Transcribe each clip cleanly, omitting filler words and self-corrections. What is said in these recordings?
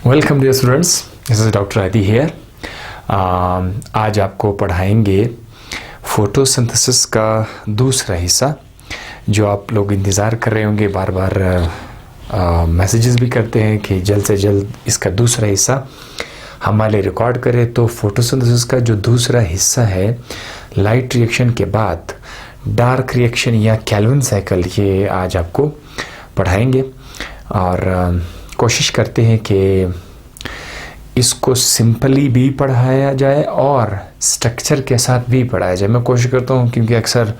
Welcome dear students, this is doctor Adi here. आज आपको पढ़ाएंगे फोटोसिंथेसिस का दूसरा हिस्सा, जो आप लोग इंतज़ार कर रहे होंगे, बार बार मैसेजेस भी करते हैं कि जल्द से जल्द इसका दूसरा हिस्सा हमारे रिकॉर्ड करें। तो फोटोसिंथेसिस का जो दूसरा हिस्सा है, लाइट रिएक्शन के बाद डार्क रिएक्शन या केल्विन साइकिल, ये आज आपको पढ़ाएंगे और कोशिश करते हैं कि इसको सिंपली भी पढ़ाया जाए और स्ट्रक्चर के साथ भी पढ़ाया जाए। मैं कोशिश करता हूँ, क्योंकि अक्सर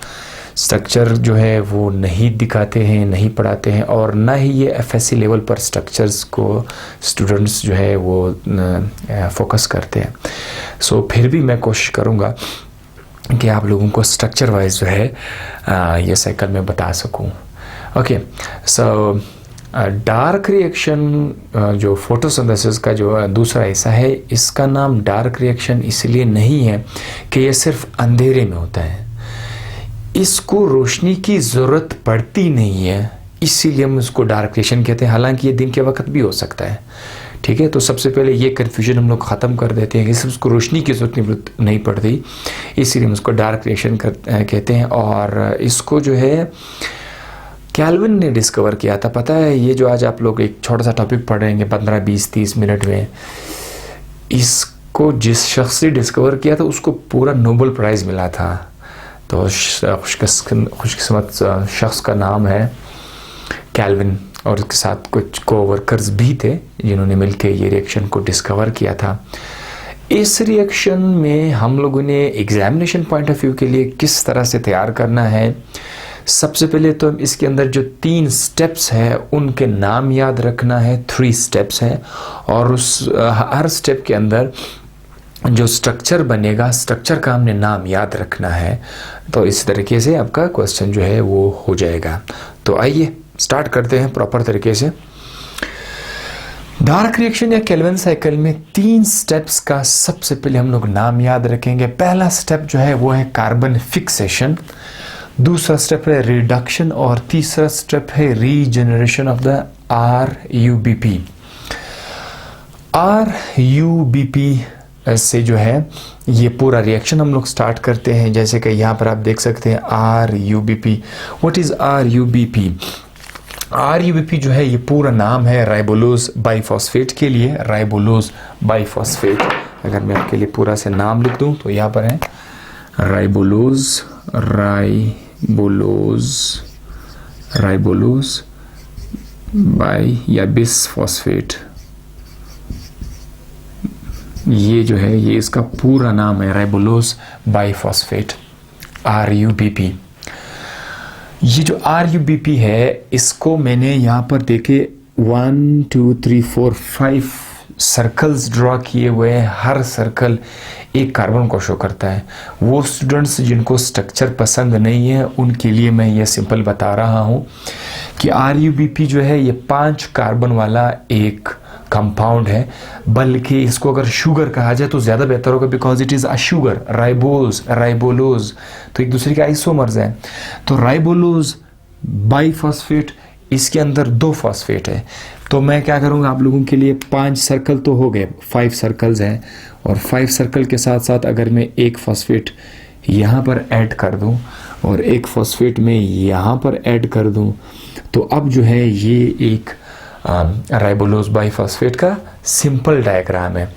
स्ट्रक्चर जो है वो नहीं दिखाते हैं, नहीं पढ़ाते हैं, और ना ही ये एफएससी लेवल पर स्ट्रक्चर्स को स्टूडेंट्स जो है वो फोकस करते हैं। सो फिर भी मैं कोशिश करूँगा कि आप लोगों को स्ट्रक्चर वाइज जो है ये साइकिल में बता सकूँ। ओके, सो डार्क रिएक्शन जो फोटोसिंथेसिस का जो दूसरा हिस्सा है, इसका नाम डार्क रिएक्शन इसलिए नहीं है कि ये सिर्फ अंधेरे में होता है। इसको रोशनी की ज़रूरत पड़ती नहीं है, इसीलिए हम इसको डार्क रिएक्शन कहते हैं। हालांकि ये दिन के वक्त भी हो सकता है। ठीक है, तो सबसे पहले ये कन्फ्यूजन हम लोग ख़त्म कर देते हैं कि सिर्फ उसको रोशनी की ज़रूरत नहीं पड़ती, इसीलिए हम उसको डार्क रिएक्शन कहते हैं। और इसको जो है केल्विन ने डिस्कवर किया था। पता है, ये जो आज आप लोग एक छोटा सा टॉपिक पढ़ेंगे 15, 20, 30 मिनट में, इसको जिस शख्स ने डिस्कवर किया था उसको पूरा नोबेल प्राइज़ मिला था। तो खुशकिस्मत शख्स का नाम है केल्विन, और उसके साथ कुछ कोवर्कर्स भी थे जिन्होंने मिलकर ये रिएक्शन को डिस्कवर किया था। इस रिएक्शन में हम लोगों ने एग्जामिनेशन पॉइंट ऑफ व्यू के लिए किस तरह से तैयार करना है, सबसे पहले तो इसके अंदर जो 3 स्टेप्स हैं उनके नाम याद रखना है। 3 स्टेप्स हैं, और उस हर स्टेप के अंदर जो स्ट्रक्चर बनेगा, स्ट्रक्चर का हमने नाम याद रखना है। तो इस तरीके से आपका क्वेश्चन जो है वो हो जाएगा। तो आइए स्टार्ट करते हैं प्रॉपर तरीके से। डार्क रिएक्शन या केल्विन साइकिल में 3 स्टेप्स का सबसे पहले हम लोग नाम याद रखेंगे। पहला स्टेप जो है वो है कार्बन फिक्सेशन, दूसरा स्टेप है रिडक्शन, और तीसरा स्टेप है regeneration of the RUBP। RUBP से जो है ये पूरा रिएक्शन हम लोग स्टार्ट करते हैं। जैसे कि यहाँ पर आप देख सकते हैं RUBP। What is RUBP? RUBP जो है ये पूरा नाम है राइबोलोज बाइफॉस्फेट के लिए, राइबोलोज बाइफॉस्फेट। अगर मैं आपके लिए पूरा से नाम लिख दूं तो यहाँ पर है राइबोलोज बाई या बिसफॉस्फेट। ये जो है ये इसका पूरा नाम है राइबोलोज बाइफॉस्फेट, RUBP। ये जो RUBP है, इसको मैंने यहाँ पर देखे 1 2 3 4 5 सर्कल्स ड्रॉ किए हुए हैं। हर सर्कल एक कार्बन को शो करता है। वो स्टूडेंट्स जिनको स्ट्रक्चर पसंद नहीं है उनके लिए मैं ये सिंपल बता रहा हूँ कि RUBP जो है ये 5 कार्बन वाला एक कंपाउंड है। बल्कि इसको अगर शुगर कहा जाए तो ज़्यादा बेहतर होगा, because it is a sugar. राइबोलोज तो एक दूसरे के आइसोमर्स हैं। तो राइबोलोज बाइफॉस्फेट, इसके अंदर 2 फॉस्फेट है। तो मैं क्या करूँगा, आप लोगों के लिए 5 सर्कल तो हो गए, 5 सर्कल्स हैं, और 5 सर्कल के साथ साथ अगर मैं एक फॉस्फेट यहाँ पर ऐड कर दूँ और एक फॉस्फेट में यहाँ पर ऐड कर दूँ, तो अब जो है ये एक राइबोलोज बाइफॉस्फेट का सिंपल डायग्राम है।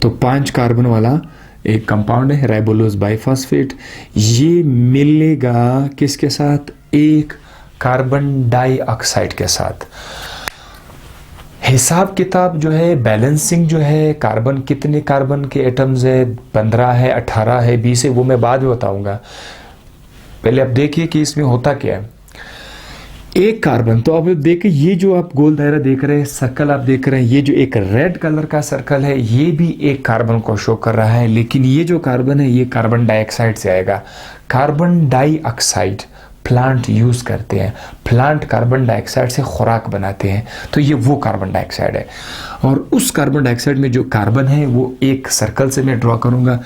तो 5 कार्बन वाला एक कंपाउंड है राइबोलोज बाइफॉस्फेट। ये मिलेगा किसके साथ? एक कार्बन डाइऑक्साइड के साथ। हिसाब किताब जो है, बैलेंसिंग जो है, कार्बन कितने कार्बन के एटम्स है, 15 है, 18 है, 20 है, वो मैं बाद में बताऊंगा। पहले आप देखिए कि इसमें होता क्या है। एक कार्बन, तो अब देखिए ये जो आप गोल दायरा देख रहे हैं, सर्कल आप देख रहे हैं, ये जो एक रेड कलर का सर्कल है ये भी एक कार्बन को शो कर रहा है। लेकिन ये जो कार्बन है ये कार्बन डाइऑक्साइड से आएगा। कार्बन डाइऑक्साइड प्लांट यूज़ करते हैं, प्लांट कार्बन डाइऑक्साइड से खुराक बनाते हैं। तो ये वो कार्बन डाइऑक्साइड है, और उस कार्बन डाइऑक्साइड में जो कार्बन है वो एक सर्कल से मैं ड्रॉ करूँगा।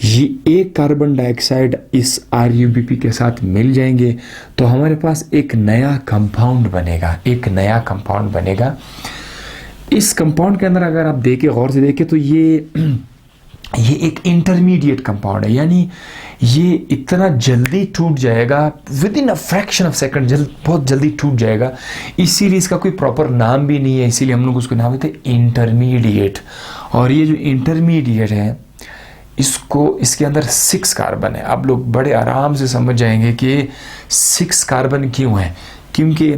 ये एक कार्बन डाइऑक्साइड इस RUBP के साथ मिल जाएंगे तो हमारे पास एक नया कंपाउंड बनेगा, एक नया कंपाउंड बनेगा। इस कंपाउंड के अंदर अगर आप देखें, गौर से देखें, तो ये एक इंटरमीडिएट कंपाउंड है, यानी ये इतना जल्दी टूट जाएगा, with in a fraction of second, बहुत जल्दी टूट जाएगा। इसीलिए इसका कोई प्रॉपर नाम भी नहीं है, इसीलिए हम लोग उसको नाम देते हैं इंटरमीडिएट। और ये जो इंटरमीडिएट है, इसके अंदर 6 कार्बन है। आप लोग बड़े आराम से समझ जाएंगे कि 6 कार्बन क्यों है, क्योंकि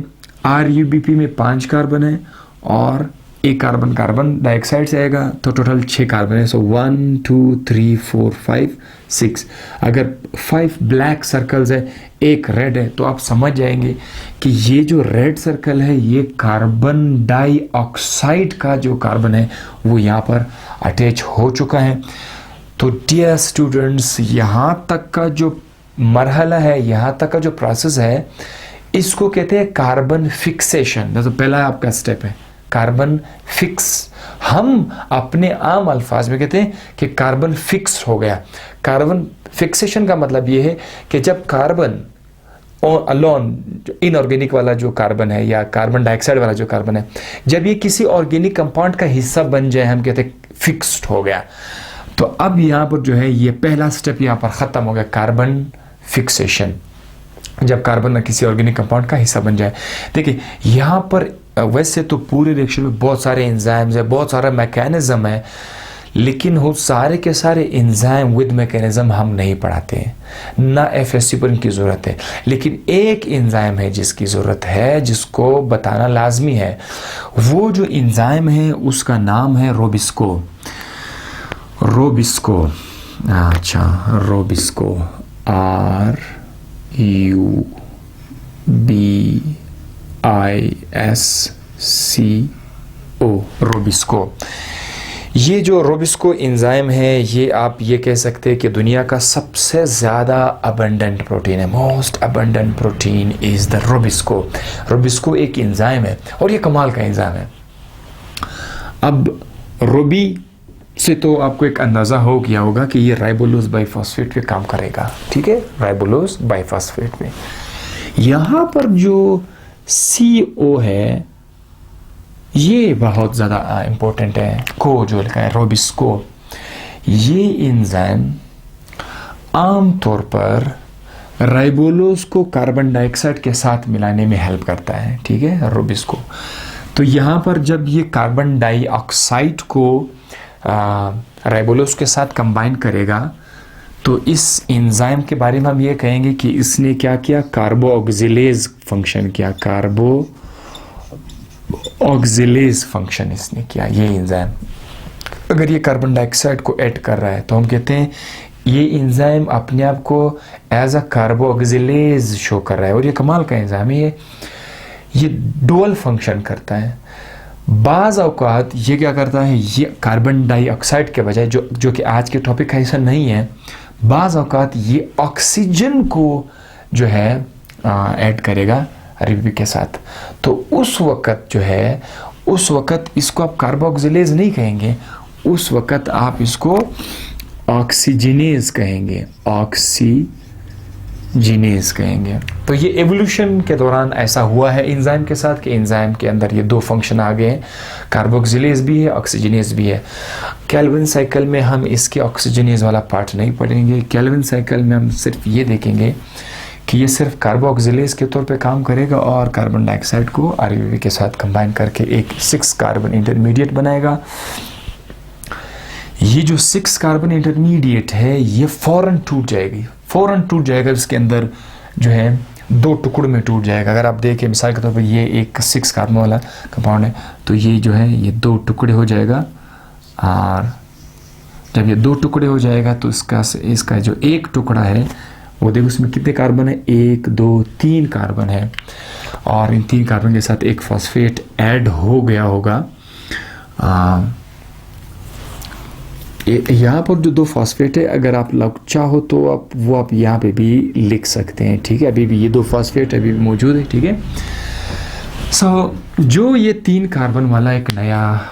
RuBP में 5 कार्बन है और एक कार्बन डाइऑक्साइड से आएगा, तो टोटल 6 कार्बन है। सो 1 2 3 4 5 6। अगर 5 ब्लैक सर्कल्स है, एक रेड है, तो आप समझ जाएंगे कि ये जो रेड सर्कल है ये कार्बन डाइऑक्साइड का जो कार्बन है वो यहाँ पर अटैच हो चुका है। तो डियर स्टूडेंट्स, यहाँ तक का जो मरहला है, यहाँ तक का जो प्रोसेस है, इसको कहते हैं कार्बन फिक्सेशन। तो पहला आपका स्टेप है कार्बन फिक्स। हम अपने आम अल्फाज में कहते हैं कि कार्बन फिक्स हो गया। कार्बन फिक्सेशन का मतलब ये है कि जब कार्बन अलोन, इनऑर्गेनिक वाला जो कार्बन है या कार्बन डाइऑक्साइड वाला जो कार्बन है, जब ये किसी ऑर्गेनिक कंपाउंड का हिस्सा बन जाए, हम कहते हैं फिक्स्ड हो गया। तो अब यहाँ पर जो है ये पहला स्टेप यहाँ पर ख़त्म हो गया, कार्बन फिक्सेशन, जब कार्बन किसी ऑर्गेनिक कंपाउंड का हिस्सा बन जाए। देखिए यहाँ पर वैसे तो पूरे रिएक्शन में बहुत सारे एंजाइम्स है, बहुत सारा मैकेनिज्म है, लेकिन वो सारे के सारे एंजाइम विद मैकेनिज्म हम नहीं पढ़ाते हैं, ना FSC पर इनकी ज़रूरत है। लेकिन एक एंजाइम है जिसकी ज़रूरत है, जिसको बताना लाजमी है। वो जो एंजाइम है उसका नाम है रोबिस्को। अच्छा, रोबिस्को, RUBISCO, रोबिस्को। ये जो रोबिस्को एंजाइम है, ये आप ये कह सकते हैं कि दुनिया का सबसे ज़्यादा अबंडेंट प्रोटीन है। Most abundant protein is the RuBisCO. RuBisCO एक एंजाइम है और ये कमाल का एंजाइम है। अब रोबी से तो आपको एक अंदाज़ा हो गया होगा कि ये राइबोलोज बाइफॉस्फेट पे काम करेगा, ठीक है, राइबोलोज बाइफॉस्फेट पे। यहाँ पर जो CO है ये बहुत ज़्यादा इम्पोर्टेंट है। को जो लिखा है रोबिस्को, ये एंजाइम आमतौर पर राइबोलोज को कार्बन डाइऑक्साइड के साथ मिलाने में हेल्प करता है, ठीक है, रोबिस्को। तो यहाँ पर जब ये कार्बन डाइऑक्साइड को राइबोलोज के साथ कंबाइन करेगा, तो इस एंजाइम के बारे में हम ये कहेंगे कि इसने क्या किया, कार्बो ऑक्सिलेज फंक्शन किया। कार्बो ऑक्सिलेज फंक्शन इसने किया ये एंजाइम। अगर ये कार्बन डाइऑक्साइड को ऐड कर रहा है तो हम कहते हैं ये एंजाइम अपने आप को एज अ कार्बो ऑक्सिलेज शो कर रहा है। और ये कमाल का एंजाइम है, ये डुअल फंक्शन करता है। बाज़ औक़ात ये क्या करता है, ये कार्बन डाइऑक्साइड के बजाय, जो कि आज के टॉपिक का हिस्सा नहीं है, बाज़ औक़ात ये ऑक्सीजन को जो है ऐड करेगा RuBP के साथ। तो उस वक़्त जो है, उस वक़्त इसको आप कार्बोक्सिलेज नहीं कहेंगे, उस वक़्त आप इसको ऑक्सीजनेज कहेंगे, ऑक्सीजनेज कहेंगे। तो ये एवोल्यूशन के दौरान ऐसा हुआ है एंजाइम के साथ कि एंजाइम के अंदर ये 2 फंक्शन आ गए हैं, कार्बोक्सिलेज भी है, ऑक्सीजनेज भी है। केल्विन साइकिल में हम इसके ऑक्सीजनेज वाला पार्ट नहीं पढ़ेंगे। केल्विन साइकिल में हम सिर्फ ये देखेंगे कि ये सिर्फ कार्बोक्सिलेज के तौर पे काम करेगा और कार्बन डाइऑक्साइड को RuBP के साथ कंबाइन करके एक 6 कार्बन इंटरमीडिएट बनाएगा। ये जो 6 कार्बन इंटरमीडिएट है ये फौरन टूट जाएगा, इसके अंदर जो है 2 टुकड़ों में टूट जाएगा। अगर आप देखें मिसाल के तौर पर ये एक 6 कार्बन वाला कंपाउंड है, तो ये जो है ये 2 टुकड़े हो जाएगा। और जब ये 2 टुकड़े हो जाएगा तो इसका जो एक टुकड़ा है वो देखो उसमें कितने कार्बन है, 1 2 3 कार्बन है। और इन 3 कार्बन के साथ एक फॉस्फेट ऐड हो गया होगा। यहाँ पर जो 2 फॉस्फेट है, अगर आप लोग चाहो तो आप यहाँ पे भी लिख सकते हैं, ठीक है। अभी भी ये 2 फॉस्फेट अभी भी मौजूद है, ठीक है। जो ये 3 कार्बन वाला एक नया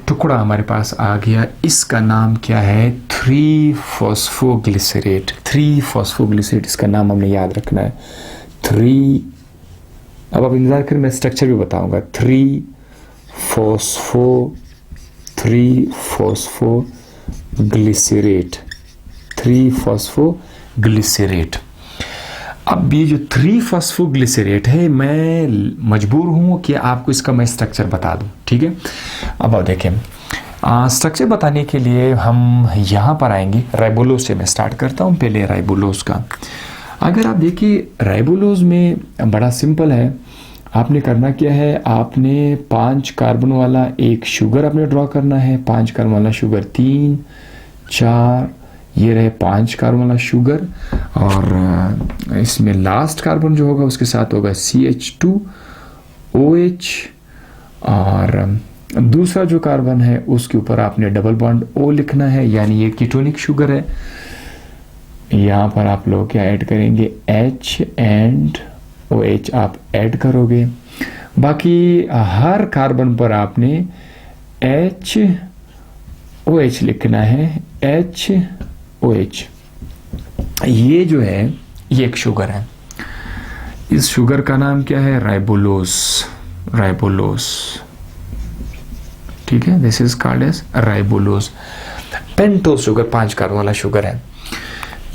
टुकड़ा हमारे पास आ गया, इसका नाम क्या है, 3-फॉस्फोग्लिसरेट। 3-फॉस्फोग्लिसरेट इसका नाम हमने याद रखना है। 3, अब आप इंतजार करें, मैं स्ट्रक्चर भी बताऊंगा। 3 3-फॉस्फोग्लिसरेट, 3-फॉस्फोग्लिसरेट। अब ये जो 3-फॉस्फोग्लिसरेट है, मैं मजबूर हूँ कि आपको इसका मैं स्ट्रक्चर बता दूँ, ठीक है। अब आप देखें, स्ट्रक्चर बताने के लिए हम यहाँ पर आएंगे। राइबोलोज से मैं स्टार्ट करता हूँ पहले राइबोलोज का। अगर आप देखिए राइबोलोज में बड़ा सिंपल है, आपने करना क्या है, आपने 5 कार्बन वाला एक शुगर आपने ड्रॉ करना है। 5 कार्बन वाला शुगर 3, 4, ये रहे 5 कार्बन वाला शुगर, और इसमें लास्ट कार्बन जो होगा उसके साथ होगा CH2OH, और दूसरा जो कार्बन है उसके ऊपर आपने डबल बॉन्ड O लिखना है, यानी ये कीटोनिक शुगर है। यहाँ पर आप लोग क्या ऐड करेंगे, H एंड OH आप ऐड करोगे। बाकी हर कार्बन पर आपने HOH लिखना है, HOH। ये जो है ये एक शुगर है, इस शुगर का नाम क्या है, राइबोलोज, राइबोलोज, ठीक है। This is called as ribulose. Pentose sugar 5 carbon वाला शुगर है।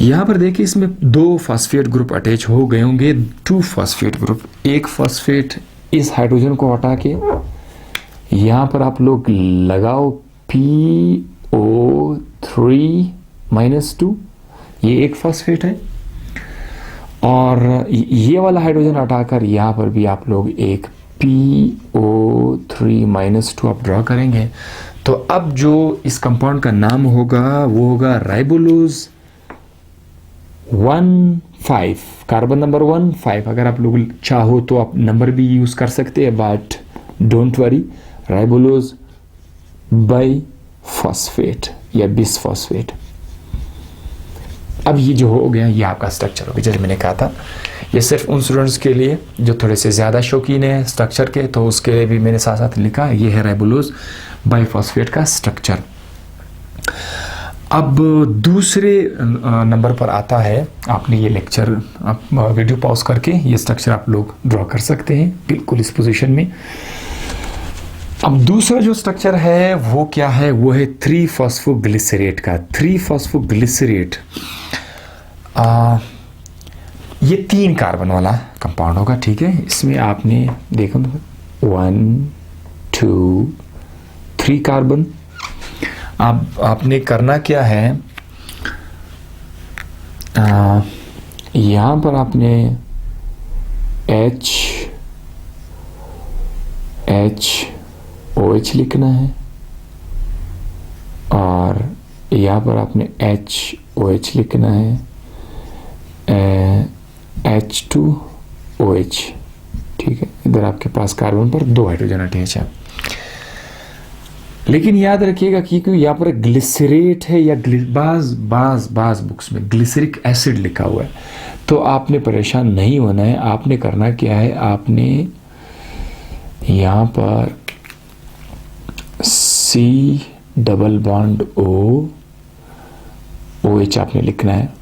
यहां पर देखिए इसमें 2 फॉस्फेट ग्रुप अटैच हो गए होंगे, 2 फॉस्फेट ग्रुप। एक फॉस्फेट इस हाइड्रोजन को हटा के यहां पर आप लोग लगाओ PO3-2, ये एक फॉस्फेट है। और ये वाला हाइड्रोजन हटाकर यहां पर भी आप लोग एक PO3-2 आप ड्रॉ करेंगे। तो अब जो इस कंपाउंड का नाम होगा वो होगा राइबोलोज 1,5, कार्बन नंबर 1,5। अगर आप लोग चाहो तो आप नंबर भी यूज कर सकते हैं, बट डोंट वरी, राइबोलोज बाइफॉस्फेट या बिसफॉस्फेट। अब ये जो हो गया ये आपका स्ट्रक्चर हो गया। जैसे मैंने कहा था ये सिर्फ उन स्टूडेंट्स के लिए जो थोड़े से ज़्यादा शौकीन है स्ट्रक्चर के, तो उसके लिए भी मैंने साथ साथ लिखा है। ये है राइबोलोज बाइफॉस्फेट का स्ट्रक्चर। अब दूसरे नंबर पर आता है, आपने ये लेक्चर आप वीडियो पॉज करके ये स्ट्रक्चर आप लोग ड्रॉ कर सकते हैं बिल्कुल इस पोजीशन में। अब दूसरा जो स्ट्रक्चर है वो क्या है, वो है 3-फॉस्फोग्लिसरेट का। 3-फॉस्फोग्लिसरेट ये 3 कार्बन वाला कंपाउंड होगा, ठीक है। इसमें आपने देखो 1, 2, 3 कार्बन। अब आपने करना क्या है, यहां पर आपने HOH लिखना है, और यहां पर आपने HOH लिखना है, H2OH, ठीक है। इधर आपके पास कार्बन पर 2 हाइड्रोजन अटैच है। लेकिन याद रखिएगा कि क्योंकि यहाँ पर ग्लिसरेट है या बाज बुक्स में ग्लिसरिक एसिड लिखा हुआ है, तो आपने परेशान नहीं होना है। आपने करना क्या है, आपने यहाँ पर C डबल बॉन्ड OH आपने लिखना है।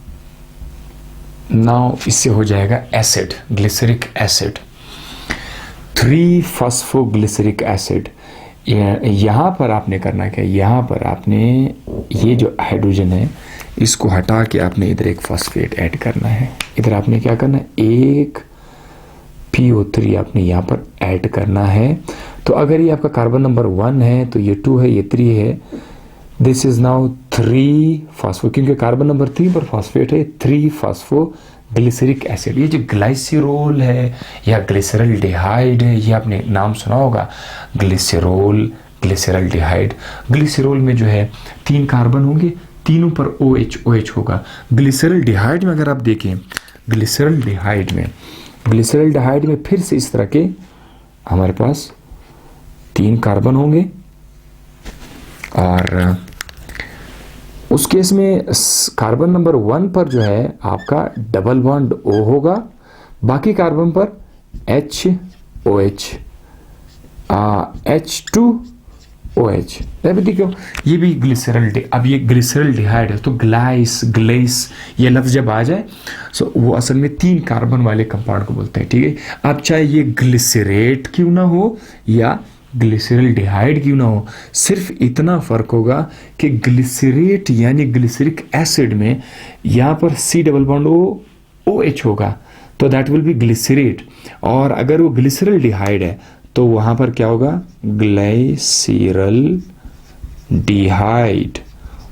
नाउ इससे हो जाएगा एसिड, ग्लिसरिक एसिड, 3-फॉस्फोग्लिसरिक एसिड। यहाँ पर आपने करना क्या, यहाँ पर आपने ये जो हाइड्रोजन है इसको हटा के आपने इधर एक फॉस्फेट ऐड करना है। इधर आपने क्या करना है, एक PO3 आपने यहाँ पर ऐड करना है। तो अगर ये आपका कार्बन नंबर 1 है तो ये 2 है, ये 3 है। दिस इज नाउ 3-फॉस्फो, क्योंकि कार्बन नंबर 3 पर फॉस्फेट है, 3-फॉस्फोग्लिसरिक एसिड। ये जो ग्लाइसिरोल है या ग्लिसरल्डिहाइड है, ये आपने नाम सुना होगा, ग्लिसरोल, ग्लिसरल्डिहाइड। ग्लिसरोल में जो है 3 कार्बन होंगे, तीनों पर OH होगा। ग्लिसरल्डिहाइड में अगर आप देखें, ग्लिसरल्डिहाइड में फिर से इस तरह के हमारे पास 3 कार्बन होंगे, और उस केस में कार्बन नंबर 1 पर जो है आपका डबल बॉन्ड O होगा, बाकी कार्बन पर HOH, H2OH। देखो ये भी ग्लिसरल, अब ये ग्लिसरल्डिहाइड है, तो ग्लाइस ये लफ्ज जब आ जाए तो वो असल में 3 कार्बन वाले कंपाउंड को बोलते हैं, ठीक है। अब चाहे ये ग्लिसरेट क्यों ना हो या ग्लिसरल्डिहाइड क्यों ना हो, सिर्फ इतना फ़र्क होगा कि ग्लिसरेट यानी ग्लिसरिक एसिड में यहाँ पर C डबल बॉन्ड OH होगा, तो दैट विल बी ग्लिसरेट। और अगर वो ग्लिसरल्डिहाइड है तो वहाँ पर क्या होगा, ग्लाइसिरल्डिहाइड,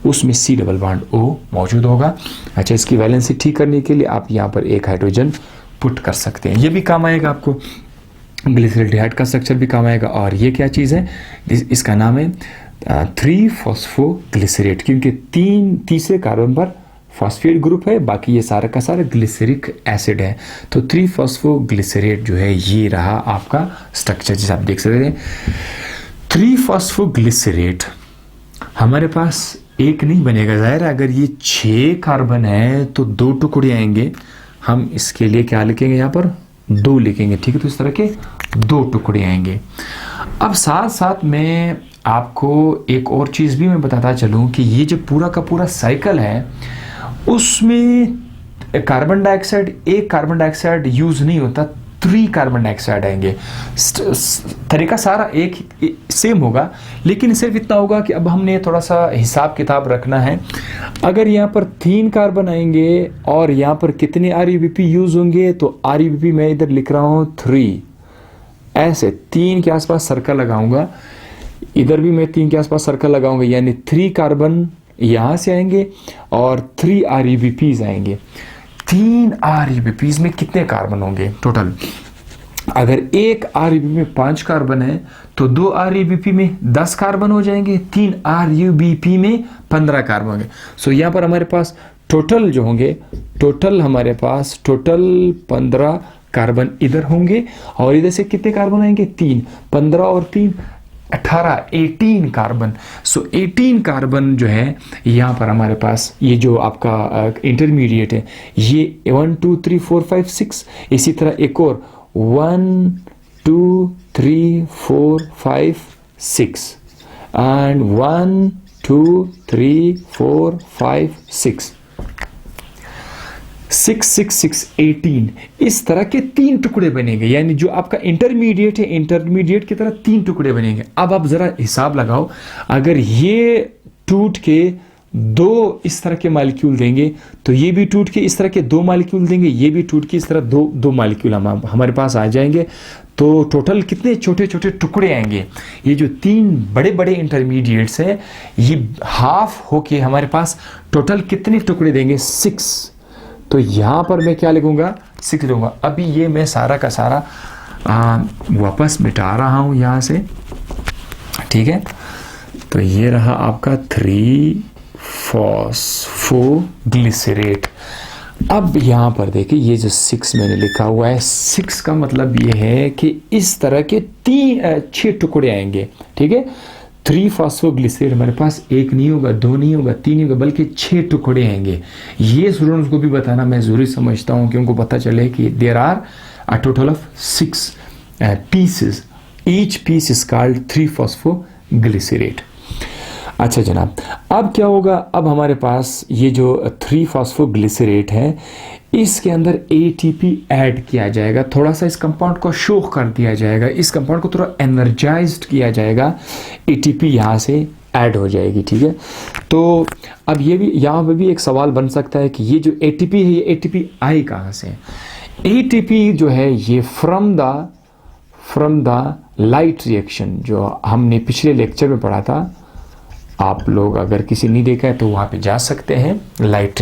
उसमें C डबल बॉन्ड O मौजूद होगा। अच्छा, इसकी वैलेंसी ठीक करने के लिए आप यहाँ पर एक हाइड्रोजन पुट कर सकते हैं, ये भी काम आएगा आपको, ग्लिसरल्डिहाइड का स्ट्रक्चर भी काम आएगा। और ये क्या चीज़ है, इसका नाम है 3-फॉस्फोग्लिसरेट, क्योंकि तीसरे कार्बन पर फॉस्फेट ग्रुप है, बाकी ये सारा का सारा ग्लिसरिक एसिड है। तो 3-फॉस्फोग्लिसरेट जो है ये रहा आपका स्ट्रक्चर, जिसे आप देख सकते हैं। 3-फॉस्फोग्लिसरेट हमारे पास एक नहीं बनेगा, जाहिर है अगर ये 6 कार्बन है तो 2 टुकड़े आएंगे, हम इसके लिए क्या लिखेंगे, यहाँ पर 2 लिखेंगे, ठीक है। तो इस तरह के 2 टुकड़े आएंगे। अब साथ साथ मैं आपको एक और चीज़ भी मैं बताता चलूँ कि ये जो पूरा का पूरा साइकिल है उसमें कार्बन डाइऑक्साइड, एक कार्बन डाइऑक्साइड यूज़ नहीं होता, 3 कार्बन डाइऑक्साइड आएंगे। तरीका सारा एक सेम होगा, लेकिन सिर्फ इतना होगा कि अब हमने थोड़ा सा हिसाब किताब रखना है। अगर यहाँ पर 3 कार्बन आएंगे और यहाँ पर कितने RUBP यूज़ होंगे, तो RUBP मैं इधर लिख रहा हूँ 3, ऐसे 3 के आसपास सर्कल लगाऊंगा, इधर भी मैं 3 के आसपास सर्कल लगाऊंगा, यानी 3 कार्बन यहाँ से आएंगे और 3 RUBPs आएंगे। 3 RUBPs में कितने कार्बन होंगे टोटल, अगर एक RUBP में 5 कार्बन है तो 2 RUBP में 10 कार्बन हो जाएंगे, 3 RUBP में 15 कार्बन होंगे। सो यहाँ पर हमारे पास टोटल जो होंगे, हमारे पास टोटल 15 कार्बन इधर होंगे, और इधर से कितने कार्बन आएंगे, 3, 15 और 3 18, 18 कार्बन। सो 18 कार्बन जो है यहाँ पर हमारे पास, ये जो आपका इंटरमीडिएट है, ये 1 2 3 4 5 6, इसी तरह एक और 1 2 3 4 5 6 एंड 1 2 3 4 5 6 6 6 6 18, इस तरह के 3 टुकड़े बनेंगे, यानी जो आपका इंटरमीडिएट है, इंटरमीडिएट की तरह 3 टुकड़े बनेंगे। अब आप जरा हिसाब लगाओ, अगर ये टूट के 2 इस तरह के मॉलिक्यूल देंगे, तो ये भी टूट के इस तरह के 2 मॉलिक्यूल देंगे, ये भी टूट के इस तरह 2 मॉलिक्यूल हमारे पास आ जाएंगे। तो टोटल कितने छोटे छोटे टुकड़े आएंगे, ये जो 3 बड़े बड़े इंटरमीडिएट्स हैं, ये हाफ होके हमारे पास टोटल कितने टुकड़े देंगे, 6। तो यहाँ पर मैं क्या लिखूंगा, 6 लूँगा। अभी ये मैं सारा का सारा वापस मिटा रहा हूँ यहाँ से, ठीक है। तो ये रहा आपका 3-फॉस्फोग्लिसरेट। अब यहाँ पर देखिए, ये जो 6 मैंने लिखा हुआ है, 6 का मतलब ये है कि इस तरह के 6 टुकड़े आएंगे, ठीक है। 3-फॉस्फोग्लिसरेट हमारे पास 1 नहीं होगा, 2 नहीं होगा, 3 नहीं होगा, बल्कि 6 टुकड़े आएंगे। ये स्टूडेंट्स को भी बताना मैं ज़रूरी समझता हूँ कि उनको पता चले कि there are a total of 6 pieces, each piece is called three phosphoglycerate. अच्छा जनाब, अब क्या होगा, अब हमारे पास ये जो 3-फॉस्फोग्लिसरेट है, इसके अंदर ATP ऐड किया जाएगा, थोड़ा सा इस कंपाउंड को शो कर दिया जाएगा, इस कंपाउंड को थोड़ा एनर्जाइज्ड किया जाएगा, ATP यहाँ से ऐड हो जाएगी, ठीक है। तो अब ये भी यहाँ पे भी एक सवाल बन सकता है कि ये जो ATP है, ये ATP आई कहाँ से। ATP जो है ये फ्रॉम द लाइट रिएक्शन, जो हमने पिछले लेक्चर में पढ़ा था, आप लोग अगर किसी नहीं देखा है तो वहाँ पे जा सकते हैं। लाइट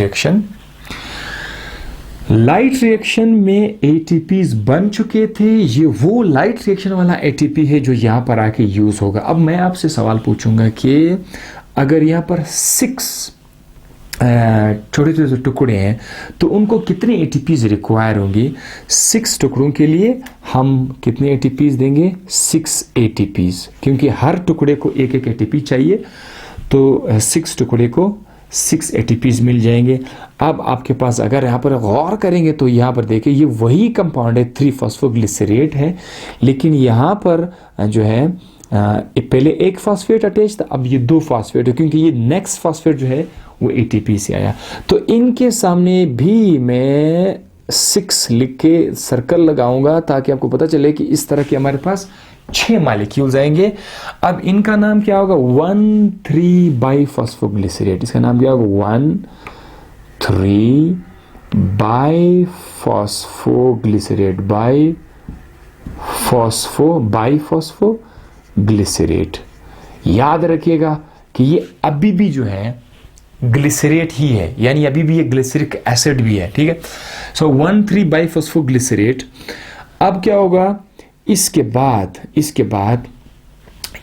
रिएक्शन में ATPs बन चुके थे, ये वो लाइट रिएक्शन वाला ATP है जो यहाँ पर आके यूज़ होगा। अब मैं आपसे सवाल पूछूंगा कि अगर यहाँ पर 6 छोटे छोटे टुकड़े हैं तो उनको कितने ATPs रिक्वायर होंगे। 6 टुकड़ों के लिए हम कितने ATPs देंगे, 6 ATPs, क्योंकि हर टुकड़े को एक एक ATP चाहिए, तो 6 टुकड़े को 6 ATPs मिल जाएंगे। अब आपके पास अगर यहाँ पर गौर करेंगे तो यहाँ पर देखिए, ये वही कंपाउंड है, 3-फॉस्फोग्लिसरेट है, लेकिन यहाँ पर जो है पहले एक फॉस्फेट अटैच था, अब ये 2 फॉस्फेट है, क्योंकि ये नेक्स्ट फॉस्फेट जो है वो ATP से आया। तो इनके सामने भी मैं 6 लिख के सर्कल लगाऊंगा ताकि आपको पता चले कि इस तरह के हमारे पास 6 मॉलिक्यूल्स आएंगे। अब इनका नाम क्या होगा, 1,3-बाइफॉस्फोग्लिसरेट। इसका नाम क्या होगा, 1,3-बाइफॉस्फोग्लिसरेट, बाइफॉस्फोग्लिसरेट। याद रखिएगा कि ये अभी भी जो है ग्लिसरेट ही है, यानी अभी भी ये ग्लिसरिक एसिड भी है, ठीक है। सो 1,3-बाइफॉस्फोग्लिसरेट। अब क्या होगा, इसके बाद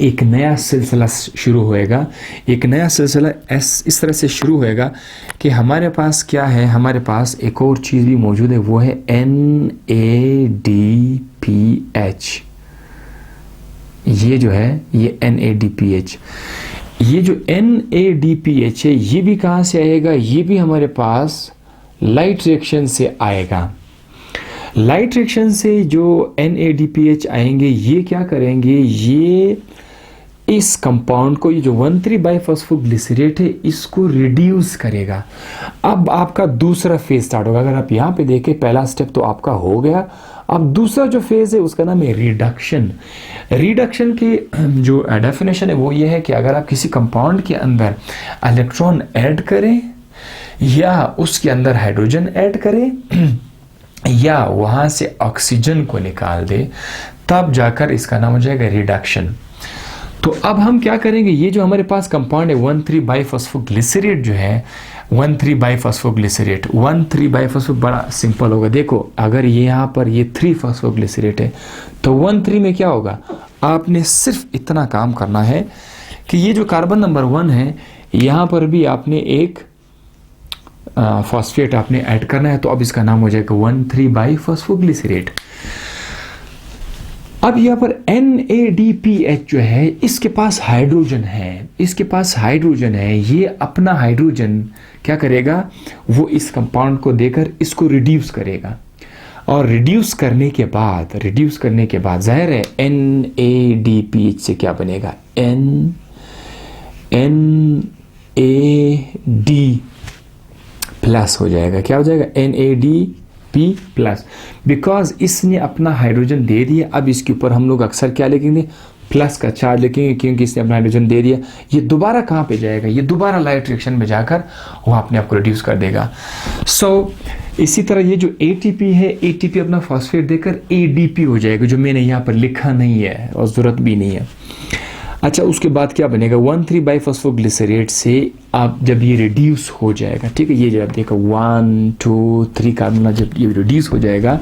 एक नया सिलसिला शुरू होएगा। एक नया सिलसिला इस तरह से शुरू होएगा कि हमारे पास क्या है, हमारे पास एक और चीज़ भी मौजूद है, वो है NADPH। ये जो है ये NADPH, ये जो NADPH है ये भी कहाँ से आएगा, ये भी हमारे पास लाइट रिएक्शन से आएगा। लाइट रिएक्शन से जो NADPH आएंगे ये क्या करेंगे, ये इस कंपाउंड को, ये जो 1,3-बाइफॉस्फोग्लिसरेट है इसको रिड्यूस करेगा। अब आपका दूसरा फेज स्टार्ट होगा। अगर आप यहाँ पे देखें, पहला स्टेप तो आपका हो गया। अब दूसरा जो फेज है उसका नाम है रिडक्शन। रिडक्शन की जो डेफिनेशन है वो ये है कि अगर आप किसी कंपाउंड के अंदर इलेक्ट्रॉन ऐड करें या उसके अंदर हाइड्रोजन ऐड करें या वहां से ऑक्सीजन को निकाल दे, तब जाकर इसका नाम हो जाएगा रिडक्शन। तो अब हम क्या करेंगे, ये जो हमारे पास कंपाउंड है 1,3-बाइफॉस्फोग्लिसरेट जो है, 1,3-बाइफॉस्फोग्लिसरेट, 1,3-बाइफॉस्फो बड़ा सिंपल होगा। देखो अगर ये यहाँ पर ये 3-फॉस्फोग्लिसरेट है तो 1,3 में क्या होगा, आपने सिर्फ इतना काम करना है कि ये जो कार्बन नंबर 1 है यहाँ पर भी आपने एक फॉस्फेट आपने ऐड करना है। तो अब इसका नाम हो जाएगा 1,3-बाइफॉस्फोग्लिसरेट। अब यहाँ पर NADPH जो है इसके पास हाइड्रोजन है, इसके पास हाइड्रोजन है। ये अपना हाइड्रोजन क्या करेगा, वो इस कंपाउंड को देकर इसको रिड्यूस करेगा। और रिड्यूस करने के बाद जाहिर है NADPH से क्या बनेगा, NAD प्लस हो जाएगा। क्या हो जाएगा, NADP प्लस, बिकॉज इसने अपना हाइड्रोजन दे दिया। अब इसके ऊपर हम लोग अक्सर क्या लिखेंगे, प्लस का चार्ज लिखेंगे, क्योंकि इसने अपना हाइड्रोजन दे दिया। ये दोबारा कहाँ पे जाएगा, ये दोबारा लाइट रिएक्शन में जाकर वो अपने आप को रिड्यूस कर देगा। सो इसी तरह ये जो ATP है, ATP अपना फॉस्फेट देकर ADP हो जाएगा, जो मैंने यहाँ पर लिखा नहीं है और ज़रूरत भी नहीं है। अच्छा, उसके बाद क्या बनेगा, 1,3-बाइफॉस्फोग्लिसरेट से आप जब ये रिड्यूस हो जाएगा, ठीक है, ये जब देखो 1, 2, 3 कार्बन जब ये रिड्यूस हो जाएगा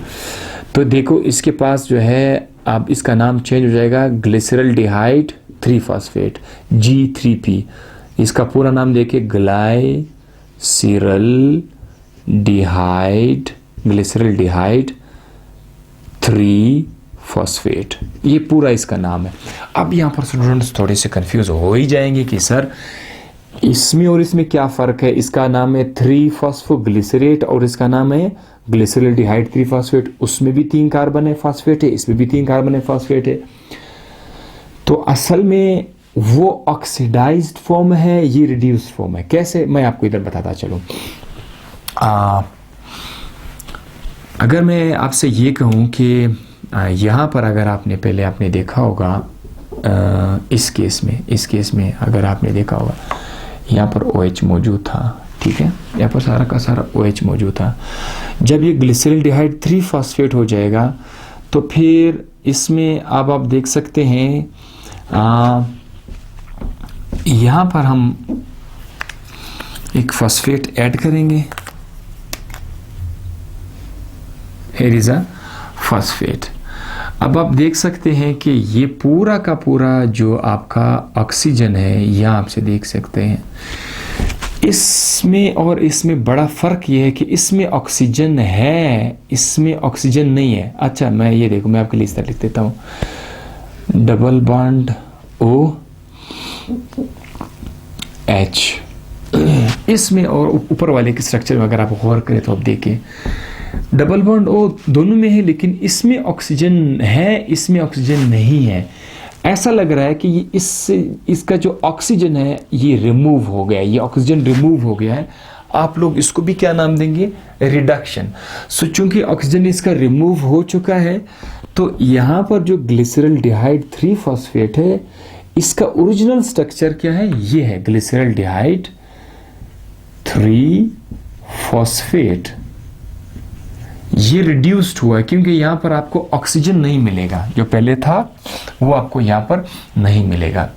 तो देखो इसके पास जो है अब इसका नाम चेंज हो जाएगा, ग्लिसरल्डिहाइड 3-फॉस्फेट, G3P। इसका पूरा नाम देखिए, ग्लिसरल्डिहाइड 3-फॉस्फेट, ये पूरा इसका नाम है। अब यहाँ पर स्टूडेंट्स थोड़े से कंफ्यूज हो ही जाएंगे कि सर इसमें और इसमें क्या फ़र्क है। इसका नाम है 3-फॉस्फोग्लिसरेट और इसका नाम है ग्लिसरल्डिहाइड 3-फॉस्फेट। उसमें भी 3 कार्बन है फॉस्फेट है, इसमें भी 3 कार्बन है फॉस्फेट है। तो असल में वो ऑक्सीडाइज्ड फॉर्म है, ये रिड्यूस्ड फॉर्म है। कैसे, मैं आपको इधर बताता चलूँ। अगर मैं आपसे ये कहूँ कि यहाँ पर अगर आपने पहले आपने देखा होगा, इस केस में अगर आपने देखा होगा यहाँ पर OH मौजूद था, ठीक है, यहाँ पर सारा का सारा OH मौजूद था। जब ये ग्लिसरल्डिहाइड 3-फॉस्फेट हो जाएगा तो फिर इसमें अब आप देख सकते हैं यहाँ पर हम एक फॉस्फेट ऐड करेंगे, here is a फॉस्फेट। अब आप देख सकते हैं कि ये पूरा का पूरा जो आपका ऑक्सीजन है, यहाँ आपसे देख सकते हैं इसमें और इसमें बड़ा फ़र्क ये है कि इसमें ऑक्सीजन है, इसमें ऑक्सीजन नहीं है। अच्छा, मैं ये देखो, मैं आपके लिए इस तरह लिख देता हूँ, डबल बॉन्ड OH। इसमें और ऊपर वाले के स्ट्रक्चर में अगर आप गौर करें तो आप देखें डबल बॉन्ड O दोनों में है, लेकिन इसमें ऑक्सीजन है, इसमें ऑक्सीजन नहीं है। ऐसा लग रहा है कि ये इसका जो ऑक्सीजन है ये रिमूव हो गया है, ये ऑक्सीजन रिमूव हो गया है आप लोग इसको भी क्या नाम देंगे, रिडक्शन। सो चूंकि ऑक्सीजन इसका रिमूव हो चुका है, तो यहाँ पर जो ग्लिसरॉल्डिहाइड 3 फॉस्फेट है, इसका ओरिजिनल स्ट्रक्चर क्या है, ये है ग्लिसरॉल्डिहाइड 3 फॉस्फेट। ये रिड्यूस्ड हुआ है क्योंकि यहाँ पर आपको ऑक्सीजन नहीं मिलेगा, जो पहले था वो आपको यहाँ पर नहीं मिलेगा।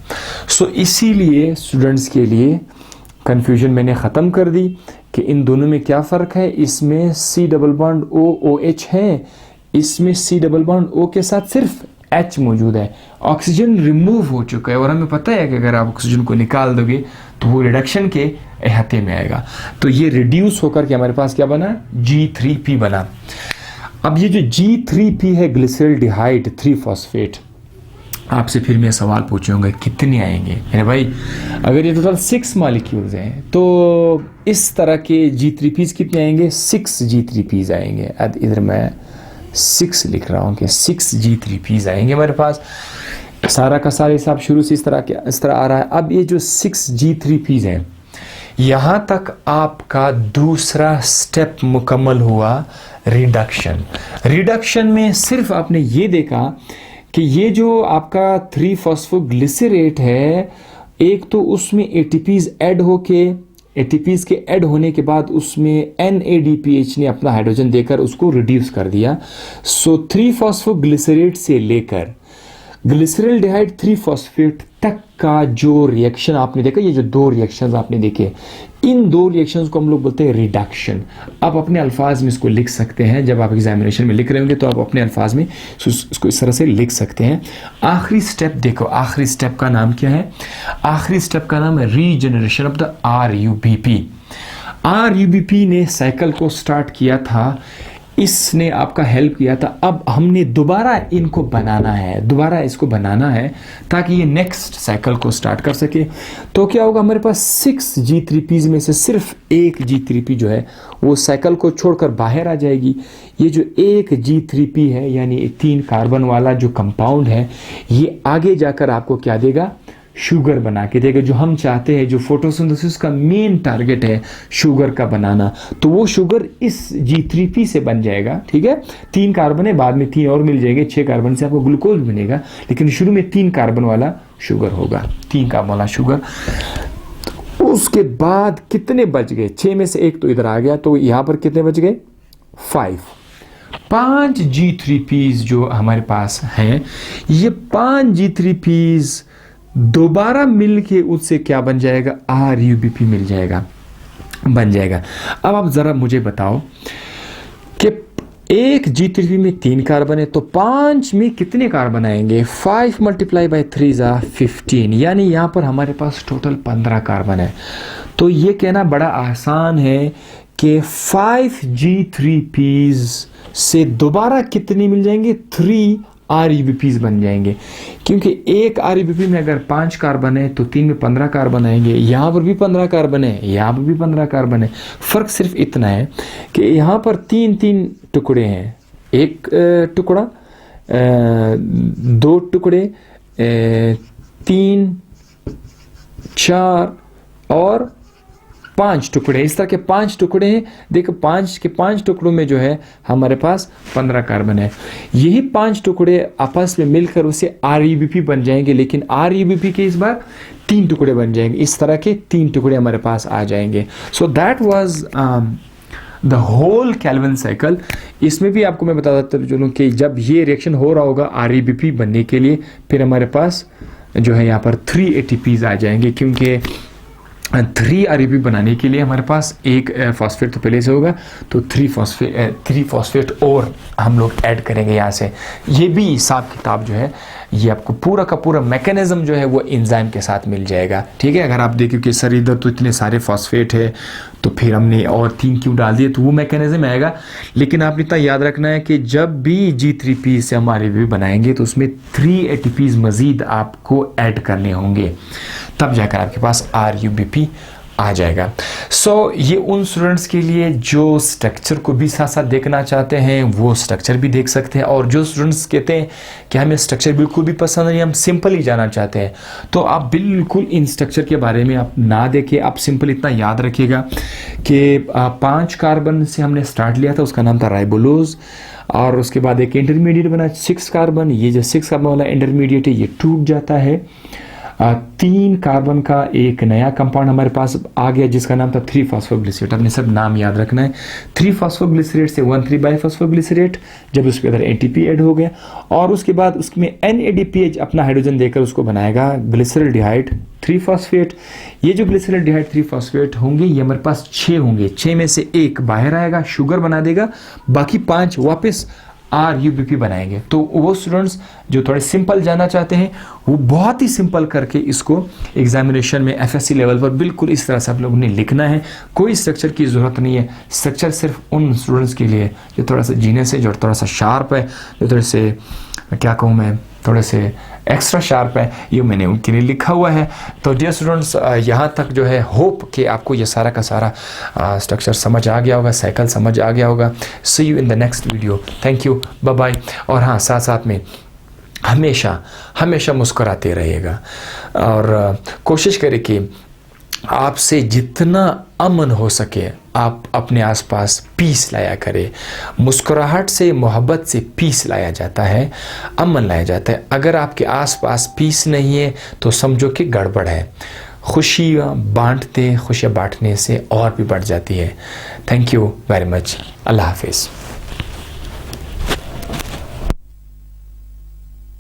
सो इसीलिए स्टूडेंट्स के लिए कंफ्यूजन मैंने ख़त्म कर दी कि इन दोनों में क्या फ़र्क है। इसमें C डबल बॉन्ड OOH है, इसमें C डबल बॉन्ड O के साथ सिर्फ H मौजूद है। ऑक्सीजन रिमूव हो चुका है और हमें पता है कि अगर आप ऑक्सीजन को निकाल दोगे तो वो रिडक्शन के अहाते में आएगा। तो ये रिड्यूस होकर के हमारे पास क्या बना, G3P बना। अब ये जो G3P है ग्लिसरॉल्डिहाइड 3 फॉस्फेट, आपसे फिर मैं सवाल पूछूंगा कितने आएंगे मेरे भाई। अगर ये टोटल 6 मॉलिक्यूल्स हैं तो इस तरह के G3Ps कितने आएंगे, 6 G3Ps आएंगे। इधर मैं 6 लिख रहा हूँ कि 6 G3Ps आएंगे हमारे पास। सारा का सारा हिसाब शुरू से इस तरह आ रहा है। अब ये जो 6 G3Ps हैं, यहाँ तक आपका दूसरा स्टेप मुकम्मल हुआ, रिडक्शन। रिडक्शन में सिर्फ आपने ये देखा कि ये जो आपका 3 फॉस्फोग्लिसरेट है, एक तो उसमें ATPs ऐड होके, ATPs के ऐड होने के बाद उसमें NADPH ने अपना हाइड्रोजन देकर उसको रिड्यूस कर दिया। सो 3 फॉस्फोग्लिसरेट से लेकर ग्लिसरॉल्डिहाइड 3 फॉस्फेट तक का जो रिएक्शन आपने देखा, ये जो 2 रिएक्शंस आपने देखे, इन 2 रिएक्शंस को हम लोग बोलते हैं रिडक्शन। आप अपने अल्फाज में इसको लिख सकते हैं, जब आप एग्जामिनेशन में लिख रहे होंगे तो आप अपने अल्फाज में इसको इस तरह से लिख सकते हैं। आखिरी स्टेप देखो, आखिरी स्टेप का नाम क्या है, आखिरी स्टेप का नाम है regeneration of the RUBP। RUBP ने साइकिल को स्टार्ट किया था, इसने आपका हेल्प किया था। अब हमने दोबारा इनको बनाना है, दोबारा इसको बनाना है ताकि ये नेक्स्ट साइकिल को स्टार्ट कर सके। तो क्या होगा, हमारे पास 6 G3Ps में से सिर्फ एक G3P जो है वो साइकिल को छोड़कर बाहर आ जाएगी। ये जो एक G3P है, यानी 3 कार्बन वाला जो कंपाउंड है, ये आगे जाकर आपको क्या देगा, शुगर बना के देगा, जो हम चाहते हैं, जो फोटोसिंथेसिस का मेन टारगेट है शुगर का बनाना। तो वो शुगर इस G3P से बन जाएगा। ठीक है, 3 कार्बन है, बाद में 3 और मिल जाएंगे, 6 कार्बन से आपको ग्लूकोज बनेगा, लेकिन शुरू में 3 कार्बन वाला शुगर होगा, 3 कार्बन वाला शुगर। उसके बाद कितने बच गए, 6 में से 1 तो इधर आ गया, तो यहां पर कितने बच गए, 5 G3Ps जो हमारे पास हैं, ये 5 G3Ps दोबारा मिल के उससे क्या बन जाएगा, RUBP मिल जाएगा, बन जाएगा। अब आप जरा मुझे बताओ कि एक G3P में 3 कार्बन है, तो 5 में कितने कार्बन आएंगे, 5 × 3 = 15, यानी यहां पर हमारे पास टोटल 15 कार्बन है। तो ये कहना बड़ा आसान है कि 5 G3Ps से दोबारा कितने मिल जाएंगे, 3 RUBPs बन जाएंगे। क्योंकि एक RUBP में अगर 5 कार्बन है तो 3 में 15 कार्बन आएंगे, यहाँ पर भी 15 कार्बन है, यहाँ पर भी 15 कार्बन है। फ़र्क सिर्फ इतना है कि यहाँ पर 3 टुकड़े हैं, एक टुकड़ा, 2 टुकड़े, 3, 4 और 5 टुकड़े, इस तरह के 5 टुकड़े हैं। देखो 5 के 5 टुकड़ों में जो है हमारे पास 15 कार्बन है। यही 5 टुकड़े आपस में मिलकर उसे RUBP बन जाएंगे, लेकिन RUBP के इस बार 3 टुकड़े बन जाएंगे, इस तरह के 3 टुकड़े हमारे पास आ जाएंगे। So that was the whole Calvin cycle. इसमें भी आपको मैं बताता चलूँ कि जब ये रिएक्शन हो रहा होगा RUBP बनने के लिए, फिर हमारे पास जो है यहाँ पर 3 ATPs आ जाएंगे, क्योंकि 3 RUBP बनाने के लिए हमारे पास एक फॉस्फेट तो पहले से होगा, तो 3 फॉस्फेट और हम लोग ऐड करेंगे यहाँ से। ये भी हिसाब किताब जो है, ये आपको पूरा का पूरा मैकेनिज्म जो है वो एंजाइम के साथ मिल जाएगा। ठीक है, अगर आप देखो कि सर इधर तो इतने सारे फॉस्फेट है तो फिर हमने और 3 क्यों डाल दिए, तो वो मैकेनिज्म आएगा। लेकिन आपने इतना याद रखना है कि जब भी G3P से हम RUBP बनाएंगे तो उसमें 3 ATPs मजीद आपको ऐड करने होंगे, तब जाकर आपके पास RUBP आ जाएगा। सो ये उन स्टूडेंट्स के लिए जो स्ट्रक्चर को भी साथ साथ देखना चाहते हैं वो स्ट्रक्चर भी देख सकते हैं, और जो स्टूडेंट्स कहते हैं कि हमें स्ट्रक्चर बिल्कुल भी पसंद नहीं, हम सिंपल ही जाना चाहते हैं, तो आप बिल्कुल इन स्ट्रक्चर के बारे में आप ना देखें। आप सिंपल इतना याद रखिएगा कि 5 कार्बन से हमने स्टार्ट लिया था, उसका नाम था राइबोलोज, और उसके बाद एक इंटरमीडिएट बना 6 कार्बन। ये जो 6 कार्बन वाला इंटरमीडिएट है ये टूट जाता है। 3 कार्बन का एक नया कंपाउंड हमारे पास आ गया जिसका नाम था 3-फॉस्फोग्लिसरेट। आपने सब नाम याद रखना है। 3-फॉस्फोग्लिसरेट से 1,3-बाइफॉस्फोग्लिसरेट, जब उसके अंदर एटीपी ऐड हो गया, और उसके बाद उसमें NADPH अपना हाइड्रोजन देकर उसको बनाएगा ग्लिसरल्डिहाइड 3-फॉस्फेट। ये जो ग्लिसरल्डिहाइड 3-फॉस्फेट होंगे ये हमारे पास 6 होंगे। 6 में से एक बाहर आएगा, शुगर बना देगा, बाकी 5 वापस RUBP बनाएंगे। तो वो स्टूडेंट्स जो थोड़े सिंपल जाना चाहते हैं वो बहुत ही सिंपल करके इसको एग्जामिनेशन में FSC लेवल पर बिल्कुल इस तरह से आप लोगों ने लिखना है। कोई स्ट्रक्चर की ज़रूरत नहीं है। स्ट्रक्चर सिर्फ उन स्टूडेंट्स के लिए जो थोड़ा सा जीनियस है, जो थोड़ा सा शार्प है, जो थोड़े से क्या कहूँ मैं, थोड़े से एक्स्ट्रा शार्प है, ये मैंने उनके लिए लिखा हुआ है। तो डियर स्टूडेंट्स, यहाँ तक जो है होप कि आपको ये सारा का सारा स्ट्रक्चर समझ आ गया होगा, साइकिल समझ आ गया होगा। See you in the next video. Thank you, bye bye. और हाँ, साथ साथ में हमेशा मुस्कुराते रहिएगा, और कोशिश करें कि आपसे जितना अमन हो सके आप अपने आसपास पीस लाया करें। मुस्कुराहट से, मोहब्बत से पीस लाया जाता है, अमन लाया जाता है। अगर आपके आसपास पीस नहीं है तो समझो कि गड़बड़ है। खुशियाँ बांटने से और भी बढ़ जाती है। Thank you very much. अल्लाह हाफिज़।